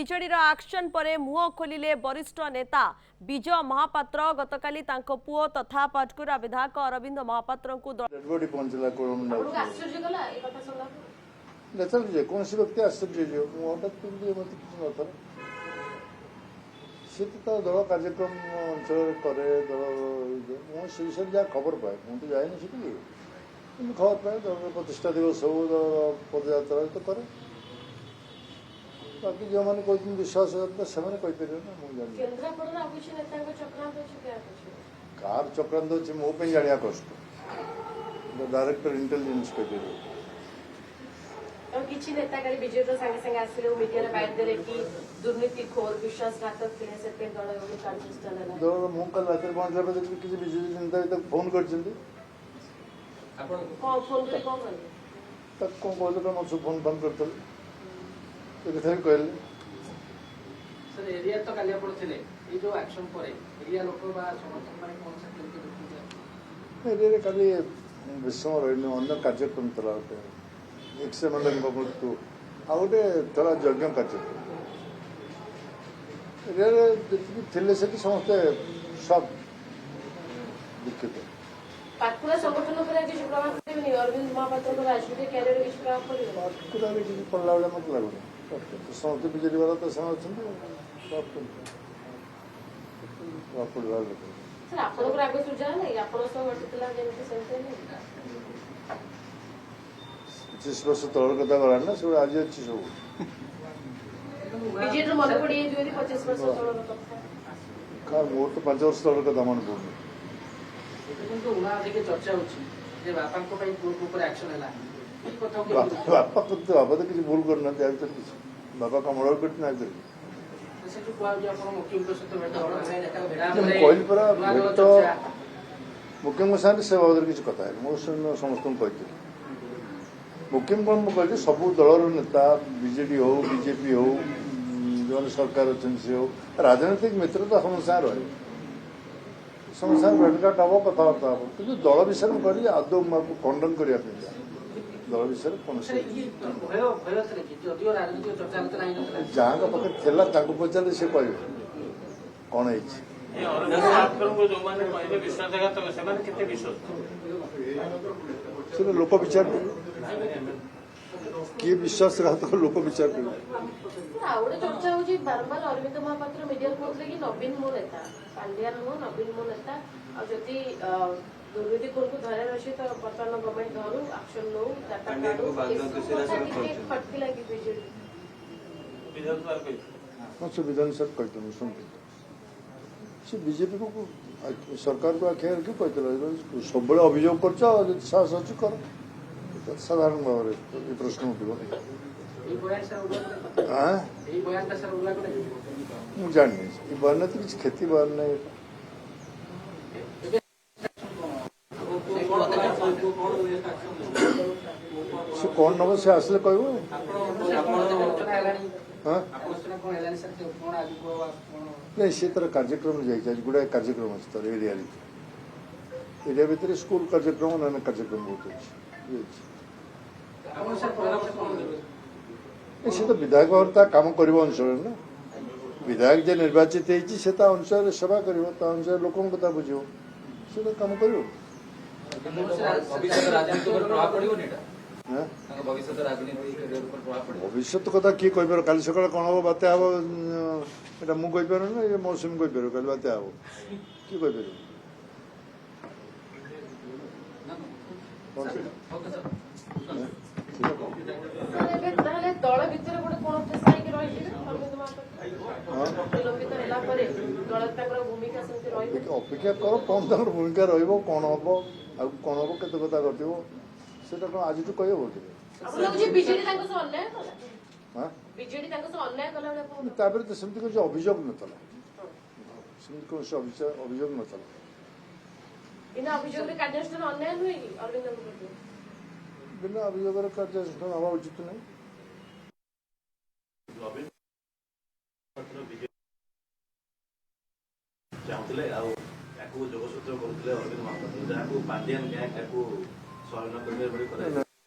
ବିଜେଡିର ଆକ୍ସନ ପରେ ମୁହଁ ଖୋଲିଲେ ବରିଷ୍ଠ ନେତା ବିଜୟ ମହାପାତ୍ର। ଗତକାଲି ତାଙ୍କ ପୁଅ ତଥା ପାଟକୁରା ବିଧାୟକ ଅରବିନ୍ଦ ମହାପାତ୍ରଙ୍କୁ ଯେକୌଣସି ବ୍ୟକ୍ତି ଆଶ୍ଚର୍ଯ୍ୟ ହେଇଯିବ। ମୁଁ ହଠାତ୍ କେମିତି ମତେ କିଛି ନଥିଲା। ସେ ତ ଦଳ କାର୍ଯ୍ୟକ୍ରମ ଅଞ୍ଚଳରେ କରେ, ଦଳ ମୁଁ ସେ ବିଷୟରେ ଯାହା ଖବର ପାଏ, ମୁଁ ତ ଯାଏନି ସେଠିକି, କିନ୍ତୁ ଖବର ପାଏ ଦଳର ପ୍ରତିଷ୍ଠା ଦିବସ ହଉ, ଦଳର ପଦଯାତ୍ରା ତ କରେ। ବାକି ଯେଉଁମାନେ କହୁଛନ୍ତି ବିଶ୍ୱାସଘାତ ସେମାନେ କହିପାରିବେ ନା, ମୁଁ ଜାଣିନି କାହାର ଚକ୍ରାନ୍ତ ଅଛି ମୋ ପାଇଁ ଜାଣିବା କଷ୍ଟ। ଡାଇରେକ୍ଟର ଇଣ୍ଟେଲିଜେନ୍ସ କହିପାରିବେ। କିଛି ନେତା କାଲି ବିଜେପିର ସାଙ୍ଗେ ସାଙ୍ଗେ ଆସିଲେ ମିଡିଆରେ ବାଇଟ୍ ଦେଲେ କି ଦୁର୍ନୀତି ଖୋର ବିଶ୍ୱାସଘାତକ ଥିଲେ, ସେଥିପାଇଁ ଦଳର ମୁଁ କାଲି ରାତିରେ ପହଞ୍ଚିଲା ପରେ କିଛି ବିଜେପି ନେତା ତାକୁ ଫୋନ କରିଛନ୍ତି। ତାକୁ କଣ କହିଲେ କଣ ମୋତେ ଫୋନ ଫୋନ କରିଥିଲେ, ଏ କଥା ବି କହିଲେ। ଏରିଆ ତ କାଲି ଆପଣ ଥିଲେ, ଏଇ ଯୋଉ ଆକ୍ସନ ପରେ ଏରିଆ ଲୋକ ବା ସମର୍ଥକ ମାନେ କଣ ଏରିଆରେ କାଲି ବେଶୀ ସମୟ ରହିନି, ଅନ୍ୟ କାର୍ଯ୍ୟକ୍ରମ ଥିଲା ଗୋଟେ ଏକ୍ସଏମଏଲଏଙ୍କ ମୃତ୍ୟୁ, ଆଉ ଗୋଟେ ଥିଲା ଯଜ୍ଞ କାର୍ଯ୍ୟକ୍ରମ। ଏରିଆରେ ଯେତିକି ଥିଲେ ସେଠି ସମସ୍ତେ ସବ୍ ଦୁଃଖିତ। ପାଟକୁରାରେ କିଛି ପଡ଼ିଲା ଭଳିଆ ମତେ ଲାଗୁନି। ସମସ୍ତେ ବିଜେଡି ବାଲା ତ ସେମାନେ ଅଛନ୍ତି, ପଡ଼ିଲା ଲୋକ। ଆପଣଙ୍କର ଆଗ ସୁଝା ନାହିଁ, ଆପଣଙ୍କ ସହ ଘଟିଥିଲା ଯେମିତି ସେମିତି 25 ବର୍ଷ ତଳର କଥା ଗଲାଣି ନା, ସେଗୁলো ଆଜି ଅଛି ସବୁ। ବିଜେଡିର ମନେ ପଡ଼ିଯାଇଛି 25 ବର୍ଷ ତଳର କଥା। ମୋର ତ 5 ବର୍ଷ ତଳର କଥା ମନେ ପଡୁନି। ଚର୍ଚ୍ଚା ହଉଛି ଯେ ବାପାଙ୍କ ପାଇଁ ପୁଅ ଉପରେ ଆକ୍ସନ ହେଲା। ବାପା ତ କିଛି ଭୁଲ କରିନାହାନ୍ତି, ଆ ଭିତରେ କିଛି ବାପା କମଳ କରିଛି ନା ଭିତରେ। କହିଲି ପରା ଭେଟ ମୁଖ୍ୟଙ୍କ ସାଙ୍ଗରେ ସେ ବାବଦରେ କିଛି କଥା ହେଲି, ମୋ ସମସ୍ତଙ୍କୁ କହିଥିଲି। ମୁଖ୍ୟମ କଣ ମୁଁ କହିଲି, ସବୁ ଦଳର ନେତା ବିଜେଡି ହଉ ବିଜେପି ହଉ ଯେଉଁମାନେ ସରକାର ଅଛନ୍ତି ସେ ହଉ, ରାଜନୈତିକ ମିତ୍ର ତ ସମସ୍ତ ସାଙ୍ଗେ ରହିବ, ସମସ୍ତ ସାଙ୍ଗେ ଭେଟଘାଟ ହବ, କଥାବାର୍ତ୍ତା ହବ, କିନ୍ତୁ ଦଳ ବିଷୟରେ ମୁଁ କହିଲି ଆଦୌ ମୁଁ ଖଣ୍ଡନ କରିବା ପାଇଁ ଦଳ ବିଷୟରେ କୌଣସି ଯାହାଙ୍କ ପାଖରେ ଥିଲା ତାଙ୍କୁ ପଚାରିଲେ ସେ କହିବେ କଣ ହେଇଛି। ସେଟା ଲୋକ ବିଚାର କରିବେ, କିଏ ବିଶ୍ୱାସଘାତକ ଲୋକ ବିଚାର କରିବେ। ଆଉ ଗୋଟେ ଚର୍ଚ୍ଚା ହଉଛି ବାରମ୍ବାର ଅରବିନ୍ଦ ମହାପାତ୍ର ମିଡିଆରେ କହୁଥିଲେ କି ନବୀନ ମୋ ନେତା, ପାଣ୍ଡିଆ ନୁହଁ ନବୀନ ମୋ ନେତା, ଆଉ ଯଦି ଦୁର୍ନୀତି ଖୋରକୁ ଧରାର ଅଛି ତ ବର୍ତ୍ତମାନ ଗଭର୍ଣ୍ଣମେଣ୍ଟ ଧରୁ ଆକ୍ସନ ନଉ ଡାଟା କାଢୁ, ଫଟକିଲା କି ବିଜେଡି ସେ ବିଧାନ ସାର୍ କହିଥିଲେ ଶୁଣନ୍ତୁ, ସେ ବିଜେପିକୁ ସରକାରକୁ ଆଖି ରଖି କହିଥିଲେ ସବୁବେଳେ ଅଭିଯୋଗ କରୁଛ, ଯଦି ସାହସ ଅଛି କର। ସାଧାରଣ ଭାବରେ ଏ ପ୍ରଶ୍ନ ଉଠିବ। ମୁଁ ଜାଣିନି ଏ ବୟାନ ତ କିଛି କ୍ଷତି ବୟାନ ନାହିଁ। ସେ କଣ ନବ ସେ ଆସିଲେ କହିବ। ନାଇଁ ସେ ତାର କାର୍ଯ୍ୟକ୍ରମ ଯାଇଛି, ଆଜି ଗୁଡ଼ାଏ କାର୍ଯ୍ୟକ୍ରମ ଅଛି ତାର ଏରିଆରେ। ଏରିଆ ଭିତରେ ସ୍କୁଲ କାର୍ଯ୍ୟକ୍ରମ ନାନା କାର୍ଯ୍ୟକ୍ରମ ବହୁତ ଅଛି। ସେ ତ ବିଧାୟକ ଭାବରେ ତା କାମ କରିବ ଅଞ୍ଚଳରେ ନା, ବିଧାୟକ ଯେ ନିର୍ବାଚିତ ହେଇଛି ସେ ତା ଅଞ୍ଚଳରେ ସେବା କରିବ, ତା ଅଞ୍ଚଳରେ ଲୋକଙ୍କ କଥା ବୁଝିବ, ସେ ତ କାମ କରିବ। ଭବିଷ୍ୟତ କଥା କିଏ କହିପାରିବ? କାଲି ସକାଳେ କଣ ହବ, ବାତ୍ୟା ହବ, ଏଟା ମୁଁ କହିପାରିବି ନା ମୌସୁମୀ କହିପାରିବ କାଲି ବାତ୍ୟା ହବ, କିଏ କହିପାରିବ? ଦଳ ଭିତରେ ଗୋଟେ କଣ ଫେସାଇକି ରହିଯିବେ ବିଳମ୍ବିତ ହେଲା ପରେ ଦଳ ତାଙ୍କର ଭୂମିକା ସେମିତି ରହିବ। ଅପେକ୍ଷା କର କଣ ତାଙ୍କର ଭୂମିକା ରହିବ, କଣ ହବ, ଆଉ କଣ ହବ, କେତେ କଥା ଘଟିବ, ସେଟା କଣ ଆଜିଠୁ କହିହବ କି? ତାପରେ ତ ସେମିତି କିଛି ଅଭିଯୋଗ ନଥିଲା, ସେମିତି କୌଣସି ଅଭିଯୋଗ ନଥିଲା। ବିନା ଅଭିଯୋଗରେ କାର୍ଯ୍ୟାନୁଷ୍ଠାନ ଅନ୍ୟାୟ ନୁହେଁ କି ଅରବିନ୍ଦଙ୍କ ପ୍ରତି? ବିନା ଅଭିଯୋଗରେ କାର୍ଯ୍ୟାନୁଷ୍ଠାନ ହେବା ଉଚିତ ନାହିଁ। ଚାହୁଁଥିଲେ ଆଉ ତାକୁ ଯୋଗସୂତ୍ର କରୁଥିଲେ ଅରବିନ୍ଦ ମହାପାତ୍ର, ଯାହାକୁ ପାଣ୍ଡିଆନ ଗ୍ୟାଙ୍ଗ ତାକୁ ସହାୟତା କରିବେ ବୋଲି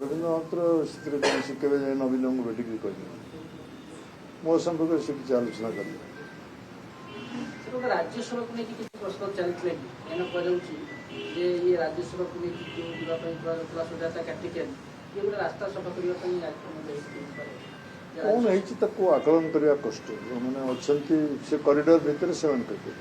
ଅରବିନ୍ଦ ମହାପାତ୍ର ସେଥିରେ କୌଣସି କେବେ ଯାଇ ନବୀନଙ୍କୁ ଭେଟିକି କହିଥିଲେ। ମୋ ସମ୍ପର୍କରେ ସେ କିଛି ଆଲୋଚନା କଲେ। ଗୋଟେ ରାଜ୍ୟସଭାକୁ ନେଇକି କିଛି ପ୍ରଶ୍ନ ଚାଲିଥିଲା କି ଏଇନା କୁହାଯାଉଛି ଯେ ଇଏ ରାଜ୍ୟସଭାକୁ ନେଇକି ଯେଉଁ ଯିବା ପାଇଁ କୁହାଯାଉଥିଲା ସୁଜାତା କାର୍ତ୍ତିକେୟନ ଇଏ ଗୋଟେ ରାସ୍ତା ସଫା କରିବା ପାଇଁ କଣ ହେଇଛି ତାକୁ ଆକଳନ କରିବା କଷ୍ଟ। ଯେଉଁମାନେ ଅଛନ୍ତି ସେ କରିଡର ଭିତରେ ସେମାନେ କହିବେ।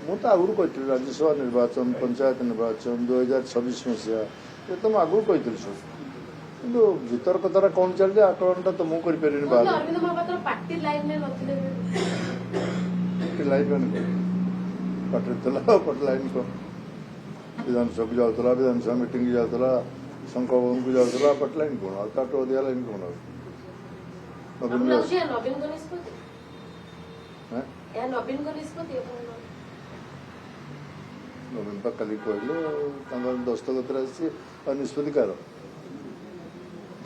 ମୁଁ ତ ଆଗରୁ କହିଥିଲି ରାଜ୍ୟସଭା ନିର୍ବାଚନ ପଞ୍ଚାୟତ ନିର୍ବାଚନ 2026 ମସିହା ଏ ତ ମୁଁ ଆଗରୁ କହିଥିଲି ସବୁ, କିନ୍ତୁ ଭିତର କଥାଟା କଣ ଚାଲିଛି ଆକଳନଟା ତ ମୁଁ କରିପାରିବିନି। ବାହାରେ ଅରବିନ୍ଦ ମହାପାତ୍ର ପାର୍ଟି ଲାଇନରେ ନଥିଲେ ଲାଇନ୍ ମାନେ ପାର୍ଟିରେ ଥିଲା ପାର୍ଟି ଲାଇନ୍ କଣ ବିଧାନସଭାକୁ ଯାଉଥିଲା, ବିଧାନସଭା ମିଟିଂକୁ ଯାଉଥିଲା, ଶଙ୍ଖ ଭବନକୁ ଯାଉଥିଲା, ପାର୍ଟି ଲାଇନ୍ କଣ ଆଉ ତାଠୁ ଅଧିକା ଲାଇନ୍ କଣ ଆଉ ନବୀନଙ୍କ ନିଷ୍ପତ୍ତି ଏହା ନବୀନଙ୍କ ନିଷ୍ପତ୍ତି ନବୀନ ପା କାଲି କହିଲେ ତାଙ୍କର ଦସ୍ତଖତରେ ଆସିଛି ଆଉ ନିଷ୍ପତ୍ତି କାହାର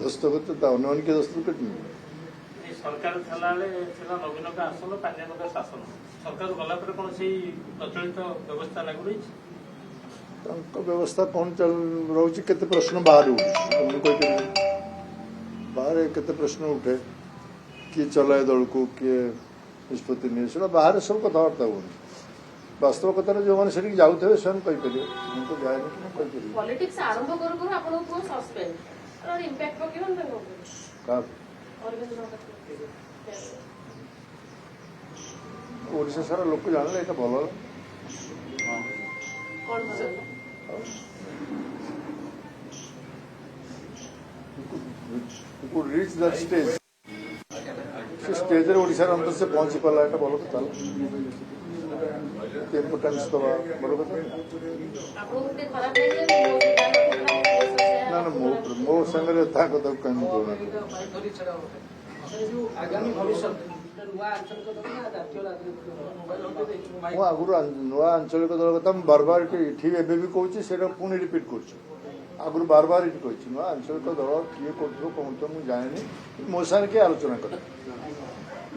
ଦସ୍ତଖତ ତା ଅନ୍ୟମାନେ କିଏ ଦସ୍ତଖତ କରିଛନ୍ତି? ସରକାର ଥିଲାବେଳେ ଥିଲା ନବୀନଙ୍କ ଆସନ ପାଣ୍ଡିଆନଙ୍କ ଶାସନ ସରକାର ଗଲା ପରେ କଣ ସେଇ ପ୍ରଚଳିତ ବ୍ୟବସ୍ଥା ଲାଗୁ ରହିଛି? ତାଙ୍କ ବ୍ୟବସ୍ଥା କଣ ରହୁଛି? କେତେ ପ୍ରଶ୍ନ ବାହାରେ ଉଠୁଛି ମୁଁ କହିପାରିବି। ବାହାରେ କେତେ ପ୍ରଶ୍ନ ଉଠେ, କିଏ ଚଲାଏ ଦଳକୁ, କିଏ ନିଷ୍ପତ୍ତି ନିଏ, ସେଟା ବାହାରେ ସବୁ କଥାବାର୍ତ୍ତା ହୁଅନ୍ତି। ବାସ୍ତବ କଥାରେ ଯେଉଁମାନେ ସେଠିକି ଯାଉଥିବେ ସେମାନେ କହିପାରିବେ। ମୁଁ ତ ଯାଏନି କି ମୁଁ କହିପାରିବି। ପଲିଟିକ୍ସ ଆରମ୍ଭ କରୁ କରୁ ଆପଣଙ୍କୁ ପୁଅ ସସ୍ପେଣ୍ଡ ଇମ୍ପାକ୍ଟ ପକେଇବ ନା ତାଙ୍କ ଉପରେ? କାହାକୁ? ଅରବିନ୍ଦ ମହାପାତ୍ର ଓଡ଼ିଶା ସାରା ଲୋକ ଜାଣିଲେ ଏଇଟା ଭଲ ହେଲା। କଣ ଭଲ? ରିଚ୍ ଦ ଷ୍ଟେଜ, ସେ ଷ୍ଟେଜରେ ଓଡ଼ିଶାର ଅନ୍ତର ସେ ପହଞ୍ଚି ପାରିଲା, ଏଇଟା ଭଲ କଥା ହେଲା। ଇମ୍ପୋର୍ଟାନ୍ସ ଦେବା ବଡ଼ କଥା। ଆପଣଙ୍କୁ ଟିକେ ଖରାପ ଲାଗିଲା ନା ନା ମୋ ସାଙ୍ଗରେ ତା କଥାକୁ କାହିଁକି କହୁନାହାନ୍ତି? ଆଗାମୀ ଭବିଷ୍ୟତ ନୂଆ ଆଞ୍ଚଳିକ ଦଳ ନା ଜାତୀୟ ରାଜନୀତି ମୁଁ ଆଗରୁ ନୂଆ ଆଞ୍ଚଳିକ ଦଳ କଥା ମୁଁ ବାରବାର ଏଠି ଏବେ ବି କହୁଛି, ସେଇଟା ପୁଣି ରିପିଟ୍ କରୁଛି। ଆଗରୁ ବାରବାର ଏଠି କହିଛି ନୂଆ ଆଞ୍ଚଳିକ ଦଳ କିଏ କରୁଥିବ କଣ କରୁଥିବ ମୁଁ ଜାଣିନି, ମୋ ସାଙ୍ଗରେ କିଏ ଆଲୋଚନା କରେ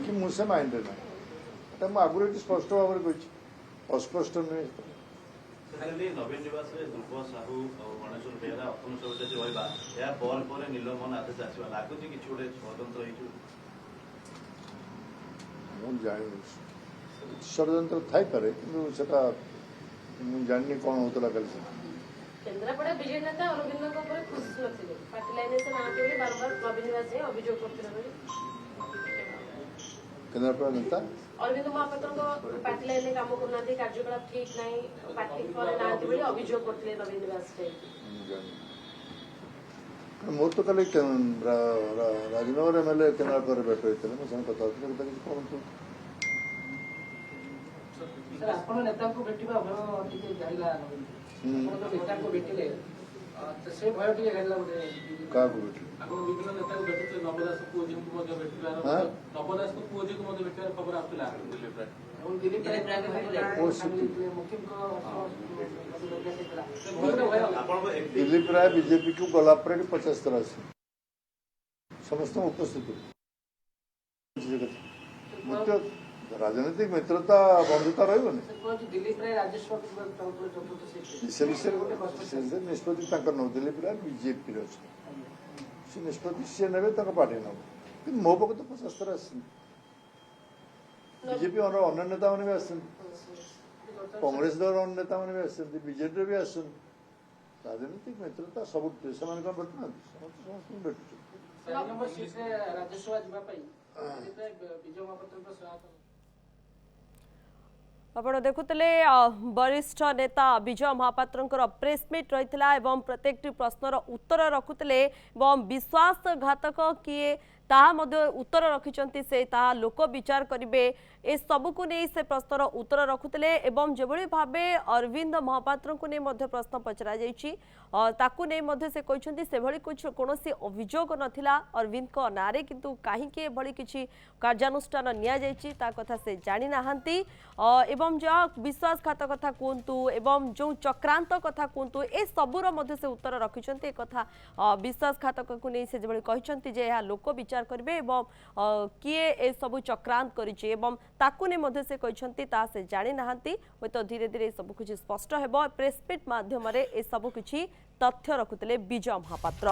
କି ମୁଁ ସେ ମାଇଣ୍ଡରେ ନାହିଁ। ଏଟା ମୁଁ ଆଗରୁ ଏଠି ସ୍ପଷ୍ଟ ଭାବରେ କହିଛି, ଅସ୍ପଷ୍ଟ ନୁହେଁ। ନବୀନ ନିବାସରେ ଧ୍ରୁବ ସାହୁ ଆଉ ଗଣେଶ୍ୱର ବେହେରା ଅତନୁ ସବୁଚାଷୀ ରହିବା ଏହା ପରେ ନୀଲମୋହନ ଆଦେଶ ଆସିବା ଲାଗୁଛି କିଛି ଗୋଟେ ଷଡ଼ଯନ୍ତ୍ର ହେଇଯିବ? ମୁଁ ଜାଣିନି, ଷଡ଼ଯନ୍ତ୍ର ଥାଇପାରେ, କିନ୍ତୁ ସେଟା ମୁଁ ଜାଣିନି କଣ ହଉଥିଲା କାଲି। କେନ୍ଦ୍ରାପଡ଼ା ବିଜେଡି ନେତା ଅରବିନ୍ଦଙ୍କ ଉପରେ ଖୁସି ନଥିଲେ, ପାର୍ଟି ଲାଇନରେ ସେ ନାହାନ୍ତି ବୋଲି ବାରବାର ନବୀନ ନିବାସ ଯାଇ ଅଭିଯୋଗ କରୁଥିଲେ ବୋଲି କେନ୍ଦ୍ରାପଡ଼ା ନେତା ଅରବିନ୍ଦ ମହାପାତ୍ରଙ୍କ ପାର୍ଟି ଲାଇନରେ କାମ କରୁନାହାନ୍ତି, କାର୍ଯ୍ୟକଳାପ ଠିକ ନାହିଁ, ପାର୍ଟି ପରେ ନାହାନ୍ତି ବୋଲି ଅଭିଯୋଗ କରୁଥିଲେ ନବୀନ ନିବାସ ଯାଇ। ମୋର ତ କାଲି ରାଜନଗର ଏମ୍ଏଲ୍ଏ କେନ୍ଦ୍ରାପଡ଼ାରେ ଭେଟ ହେଇଥିଲେ, ମୋ ସାଙ୍ଗେ କଥା ହଉଥିଲେ, କଥା କିଛି କହନ୍ତୁ। ସାର୍ ଆପଣ ନେତାଙ୍କୁ ଭେଟିବା ଭୟ ଟିକେ ଜାଣିଲା, ଆପଣ ନେତାଙ୍କୁ ଭେଟିଲେ ସେ ଭୟ ଟିକେ ଜାଣିଲା ଗୋଟେ। କାହାକୁ ଭେଟିଲେ? ଆପଣ ବିଭିନ୍ନ ନେତାଙ୍କୁ ଭେଟୁଥିଲେ, ନବ ଦାସ ପୁଅ ଝିଅଙ୍କୁ ମଧ୍ୟ ଭେଟିବାର ନବ ଦାସଙ୍କ ପୁଅ ଝିଅଙ୍କୁ ମଧ୍ୟ ଭେଟିବାର ଖବର ଆସୁଥିଲା ଦିଲ୍ଲୀପ ରାୟ ଏବଂ ଦିଲ୍ଲୀପ ରାୟ ଦିଲ୍ଲୀପ ରାୟ ବିଜେପିକୁ ଗଲା ପରେ 50 ଥର ଆସି ସମସ୍ତଙ୍କୁ ଉପସ୍ଥିତ ରାଜନୈତିକ ମିତ୍ରତା ବନ୍ଧୁତା ରହିବନି। ଦିଲ୍ଲୀପ ରାୟ ରାଜ୍ୟସଭା ସେ ବିଷୟରେ ନିଷ୍ପତ୍ତି ତାଙ୍କର ନେଉ। ଦିଲ୍ଲୀପ ରାୟ ବିଜେପିରେ ଅଛନ୍ତି, ସେ ନିଷ୍ପତ୍ତି ସିଏ ନେବେ, ତାଙ୍କ ପାର୍ଟି ନେବ। କିନ୍ତୁ ମୋ ପାଖକୁ ତ 50 ଥର ଆସିଛନ୍ତି। ବିଜେପି ଅନ୍ୟ ନେତାମାନେ ବି ଆସିଛନ୍ତି, କଂଗ୍ରେସ ଦଳର ଅନ୍ୟ ନେତାମାନେ ବି ଆସିଛନ୍ତି, ବିଜେପିରେ ବି ଆସିଛନ୍ତି। ରାଜନୈତିକ ମିତ୍ରତା ସବୁ ସେମାନେ କଣ ଭେଟୁନାହାନ୍ତି, ସମସ୍ତଙ୍କୁ ଭେଟୁଛନ୍ତି। ରାଜ୍ୟସଭା ଯିବା ପାଇଁ ବିଜୟ ମହାପାତ୍ରଙ୍କ ସହାୟତା। ଆପଣ ଦେଖୁଥିଲେ ବରିଷ୍ଠ ନେତା ବିଜୟ ମହାପାତ୍ରଙ୍କର ପ୍ରେସମିଟ୍ ରହିଥିଲା ଏବଂ ପ୍ରତ୍ୟେକଟି ପ୍ରଶ୍ନର ଉତ୍ତର ରଖୁଥିଲେ ଏବଂ ବିଶ୍ୱାସଘାତକ କିଏ ତାହା ମଧ୍ୟ ଉତ୍ତର ରଖିଛନ୍ତି, ସେ ତାହା ଲୋକ ବିଚାର କରିବେ, ଏ ସବୁକୁ ନେଇ ସେ ପ୍ରଶ୍ନର ଉତ୍ତର ରଖୁଥିଲେ ଏବଂ ଯେଭଳି ଭାବେ ଅରବିନ୍ଦ ମହାପାତ୍ରଙ୍କୁ ନେଇ ମଧ୍ୟ ପ୍ରଶ୍ନ ପଚରାଯାଇଛି ତାକୁ ନେଇ ମଧ୍ୟ ସେ କହିଛନ୍ତି ସେଭଳି କୌଣସି ଅଭିଯୋଗ ନଥିଲା ଅରବିନ୍ଦଙ୍କ ନାଁରେ, କିନ୍ତୁ କାହିଁକି ଏଭଳି କିଛି କାର୍ଯ୍ୟାନୁଷ୍ଠାନ ନିଆଯାଇଛି ତା କଥା ସେ ଜାଣିନାହାନ୍ତି ଏବଂ ଯାହା ବିଶ୍ୱାସଘାତ କଥା କୁହନ୍ତୁ ଏବଂ ଯେଉଁ ଚକ୍ରାନ୍ତ କଥା କୁହନ୍ତୁ ଏ ସବୁର ମଧ୍ୟ ସେ ଉତ୍ତର ରଖିଛନ୍ତି। ଏ କଥା ବିଶ୍ୱାସଘାତକକୁ ନେଇ ସେ ଯେଭଳି କହିଛନ୍ତି ଯେ ଏହା ଲୋକ ବିଚାର କରିବେ ଏବଂ କିଏ ଏ ସବୁ ଚକ୍ରାନ୍ତ କରିଛି ଏବଂ ତାକୁ ନେଇ ମଧ୍ୟ ସେ କହିଛନ୍ତି ତାହା ସେ ଜାଣିନାହାନ୍ତି। ହୁଏତ ଧୀରେ ଧୀରେ ସବୁ କିଛି ସ୍ପଷ୍ଟ ହେବ। ପ୍ରେସମିଟ୍ ମାଧ୍ୟମରେ ଏ ସବୁ କିଛି ତଥ୍ୟ ରଖୁଥିଲେ ବିଜୟ ମହାପାତ୍ର।